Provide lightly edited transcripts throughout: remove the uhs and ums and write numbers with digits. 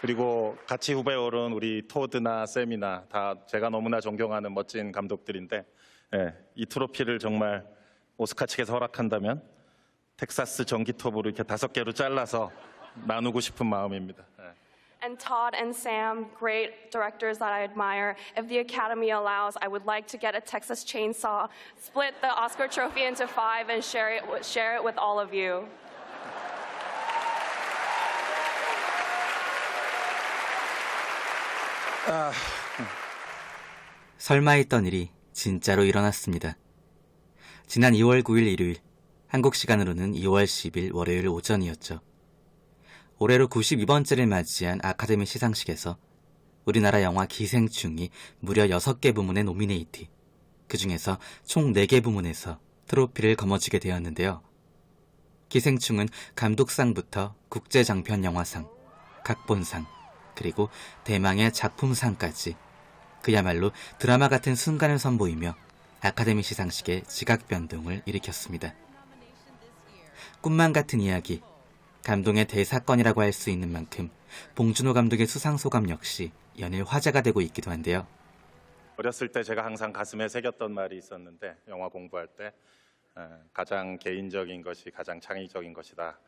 그리고 같이 후배에 오른 우리 토드나 샘이나 다 제가 너무나 존경하는 멋진 감독들인데 이 트로피를 정말 오스카 측에서 허락한다면 텍사스 전기톱으로 이렇게 5개로 잘라서 나누고 싶은 마음입니다. And Todd and Sam, great directors that I admire. If the Academy allows, I would like to get a Texas chainsaw, split the Oscar trophy into 5, and share it with all of you. 설마 했던 일이 진짜로 일어났습니다. 지난 2월 9일 일요일, 한국 시간으로는 2월 10일 월요일 오전이었죠. 올해로 92번째를 맞이한 아카데미 시상식에서 우리나라 영화 기생충이 무려 6개 부문에 노미네이트, 그 중에서 총 4개 부문에서 트로피를 거머쥐게 되었는데요. 기생충은 감독상부터 국제장편영화상, 각본상, 그리고 대망의 작품상까지 그야말로 드라마 같은 순간을 선보이며 아카데미 시상식의 지각 변동을 일으켰습니다. 꿈만 같은 이야기, 감동의 대사건이라고 할 수 있는 만큼 봉준호 감독의 수상소감 역시 연일 화제가 되고 있기도 한데요. 어렸을 때 제가 항상 가슴에 새겼던 말이 있었는데 영화 공부할 때 가장 개인적인 것이 가장 창의적인 것이다.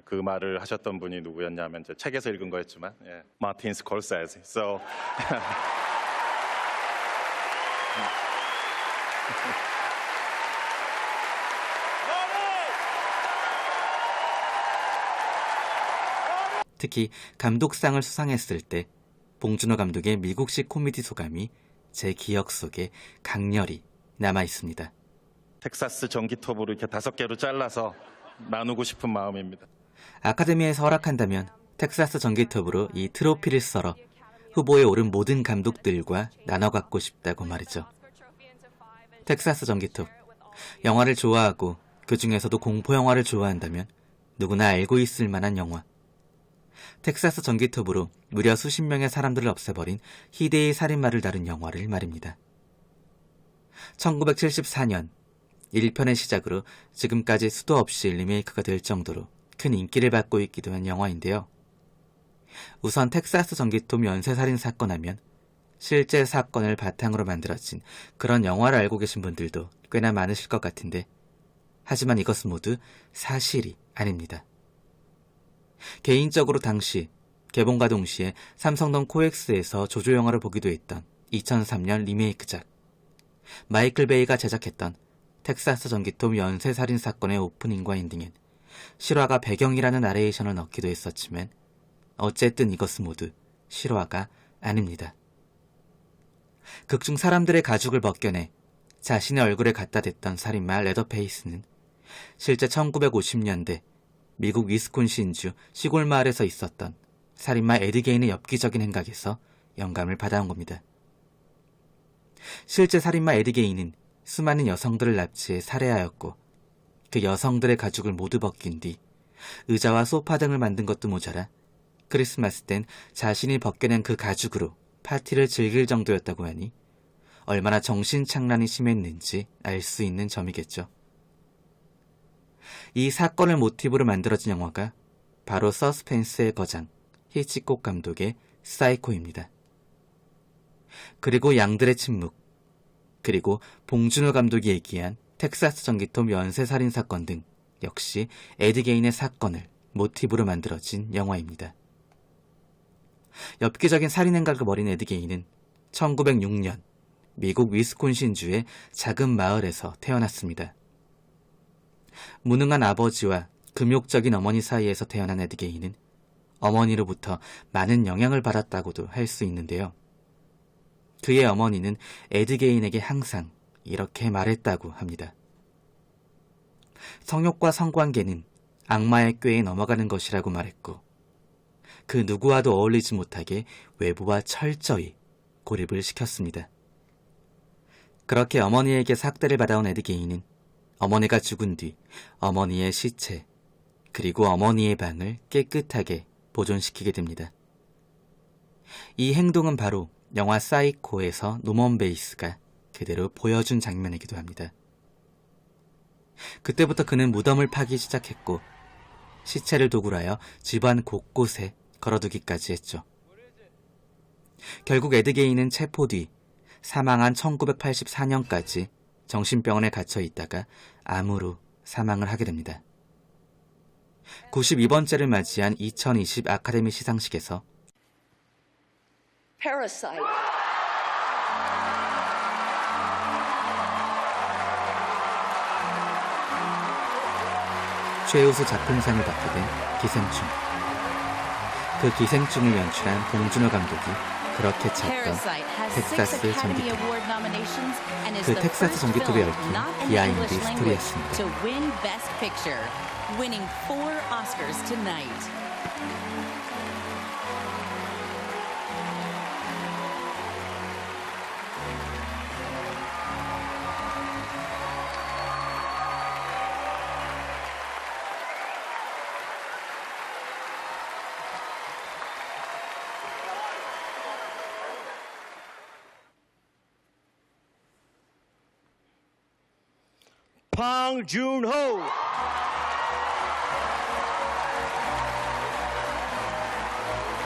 그 말을 하셨던 분이 누구였냐면 제 책에서 읽은 거였지만 마틴 스콜세지. So 특히 감독상을 수상했을 때 봉준호 감독의 미국식 코미디 소감이 제 기억 속에 강렬히 남아있습니다. 텍사스 전기톱으로 이렇게 5개로 잘라서 나누고 싶은 마음입니다. 아카데미에서 허락한다면 텍사스 전기톱으로 이 트로피를 썰어 후보에 오른 모든 감독들과 나눠 갖고 싶다고 말이죠. 텍사스 전기톱, 영화를 좋아하고 그 중에서도 공포영화를 좋아한다면 누구나 알고 있을 만한 영화. 텍사스 전기톱으로 무려 수십 명의 사람들을 없애버린 희대의 살인마를 다룬 영화를 말입니다. 1974년 1편의 시작으로 지금까지 수도 없이 리메이크가 될 정도로 큰 인기를 받고 있기도 한 영화인데요. 우선 텍사스 전기톱 연쇄살인 사건 하면 실제 사건을 바탕으로 만들어진 그런 영화를 알고 계신 분들도 꽤나 많으실 것 같은데, 하지만 이것은 모두 사실이 아닙니다. 개인적으로 당시 개봉과 동시에 삼성동 코엑스에서 조조영화를 보기도 했던 2003년 리메이크작, 마이클 베이가 제작했던 텍사스 전기톱 연쇄살인 사건의 오프닝과 엔딩엔 실화가 배경이라는 나레이션을 넣기도 했었지만 어쨌든 이것은 모두 실화가 아닙니다. 극중 사람들의 가죽을 벗겨내 자신의 얼굴에 갖다 댔던 살인마 레더페이스는 실제 1950년대 미국 위스콘신주 시골 마을에서 있었던 살인마 에드 게인의 엽기적인 행각에서 영감을 받아온 겁니다. 실제 살인마 에드 게인은 수많은 여성들을 납치해 살해하였고, 그 여성들의 가죽을 모두 벗긴 뒤 의자와 소파 등을 만든 것도 모자라 크리스마스 땐 자신이 벗겨낸 그 가죽으로 파티를 즐길 정도였다고 하니 얼마나 정신착란이 심했는지 알 수 있는 점이겠죠. 이 사건을 모티브로 만들어진 영화가 바로 서스펜스의 거장 히치콕 감독의 사이코입니다. 그리고 양들의 침묵, 그리고 봉준호 감독이 얘기한 텍사스 전기톱 연쇄살인 사건 등 역시 에드 게인의 사건을 모티브로 만들어진 영화입니다. 엽기적인 살인 행각을 벌인 에드 게인은 1906년 미국 위스콘신주의 작은 마을에서 태어났습니다. 무능한 아버지와 금욕적인 어머니 사이에서 태어난 에드 게인은 어머니로부터 많은 영향을 받았다고도 할 수 있는데요. 그의 어머니는 에드 게인에게 항상 이렇게 말했다고 합니다. 성욕과 성관계는 악마의 꾀에 넘어가는 것이라고 말했고, 그 누구와도 어울리지 못하게 외부와 철저히 고립을 시켰습니다. 그렇게 어머니에게 삭대를 받아온 에드 게인은 어머니가 죽은 뒤 어머니의 시체, 그리고 어머니의 방을 깨끗하게 보존시키게 됩니다. 이 행동은 바로 영화 사이코에서 노먼 베이스가 그대로 보여준 장면이기도 합니다. 그때부터 그는 무덤을 파기 시작했고, 시체를 도굴하여 집안 곳곳에 걸어두기까지 했죠. 결국 에드게인은 체포 뒤 사망한 1984년까지 정신병원에 갇혀 있다가 암으로 사망을 하게 됩니다. 92번째를 맞이한 2020 아카데미 시상식에서 Parasite. 최우수 작품상을 받게 된 기생충. 그 기생충을 연출한 봉준호 감독이 그렇게 찾던 텍사스 전기톱. 그 텍사스 전기톱에 얽힌 비하인드 스토리였습니다. Winning 4 Oscars tonight. Bong Joon-ho.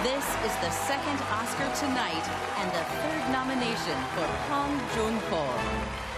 This is the second Oscar tonight and the third nomination for Bong Joon-ho.